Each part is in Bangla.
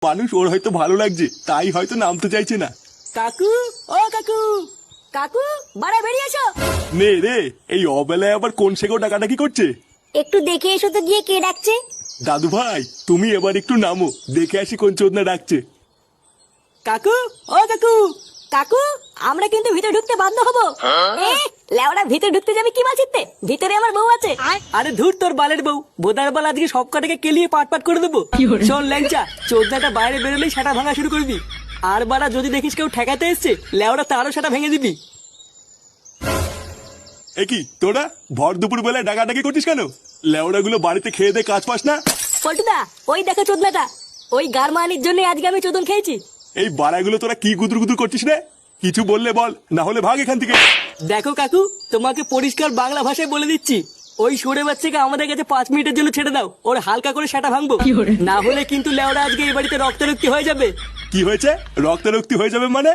মানুষ ওর হয়তো ভালো লাগছে, তাই হয়তো নামতে চাইছে না। কাকু, ও কাকু, কাকু, বাড়া বেরিয়ে এসো। নে রে, এই অবেলায় আবার কোন সেগো ডাকাডাকি করছে? একটু দেখে এসো তো গিয়ে কে ডাকছে। দাদু ভাই, তুমি এবার একটু নামো, দেখে আসি কোন চোদনা ডাকছে। কাকু, ও কাকু, কাকু, আমরা কিন্তু ভিতরে ঢুকতে বাধ্য হবো। লেওড়া ভিতরে ঢুকতে যাবে কি মাছিতে? ভিতরে আমার বউ আছে। আরে ধুর তোর বালের বউ, বোদার বাল আজকে সব কটাকে কেলিয়ে পাট পাট করে দেবো। শোন ল্যাংচা, চোদনাটা বাইরে বেরোলেই সেটা ভাঙা শুরু করবি। আর বাড়া যদি দেখিস কেউ ঠেকাতে এসছে, লেওড়া তারও সেটা ভেঙে দিবি। এ কি তোরা ভর দুপুর বেলায় ডাকাডাকি করছিস কেন? লেওড়া গুলো বাড়িতে খেয়ে দে কাজ পাস না? পল্টুদা, ওই দেখো চোদনাটা, ওই গারমানির জন্য আজকে আমি চোদন খেয়েছি। এই বাড়াগুলো তোরা কি গুদুর গুদুর করছিস রে? কিছু বললে বল, না হলে ভাগ এখান থেকে। দেখো কাকু, তোমাকে পরিষ্কার বাংলা ভাষায় বলে দিচ্ছি, ওই সরে বাচ্চাকে আমাদের কাছে 5 মিনিটের জন্য ছেড়ে দাও, ওর হালকা করে সেটা ভাঙবো। না হলে কিন্তু লেওড়া আজকে এই বাড়িতে রক্তারক্তি হয়ে যাবে। কি হয়েছে? রক্তারক্তি হয়ে যাবে মানে?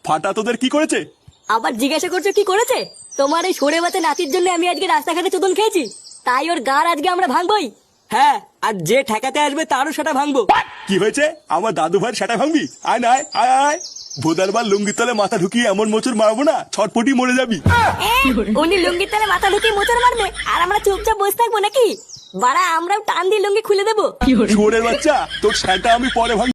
ফাটা তোদের কি করেছে? আবার জিজ্ঞাসা করছো কি করেছে? তোমার এই সরে বাচ্চা নাতির জন্য আমি আজকে রাস্তাঘাটে চোদন খেয়েছি, তাই ওর গার আজকে আমরা ভাঙবই। হ্যাঁ, আর যে ঠেকাতে আসবে তারও সেটা ভাঙবো। কি হয়েছে? আমার দাদু ভাইয়ের সেটা ভাঙবি? আয় না আয় আয় আয়। ভোদারবার লুঙ্গির তলে মাথা ঢুকিয়ে এমন মোচড় মারবো না, ছটপটি মরে যাবি। উনি লুঙ্গির তলে মাথা ঢুকিয়ে মোচড় মারবে, আর আমরা চুপচাপ বসে থাকবো নাকি? বাড়া, আমরাও টান দিয়ে লুঙ্গি খুলে দেবো। শুয়োরের বাচ্চা, তোর সেটা আমি পরে ভাঙ।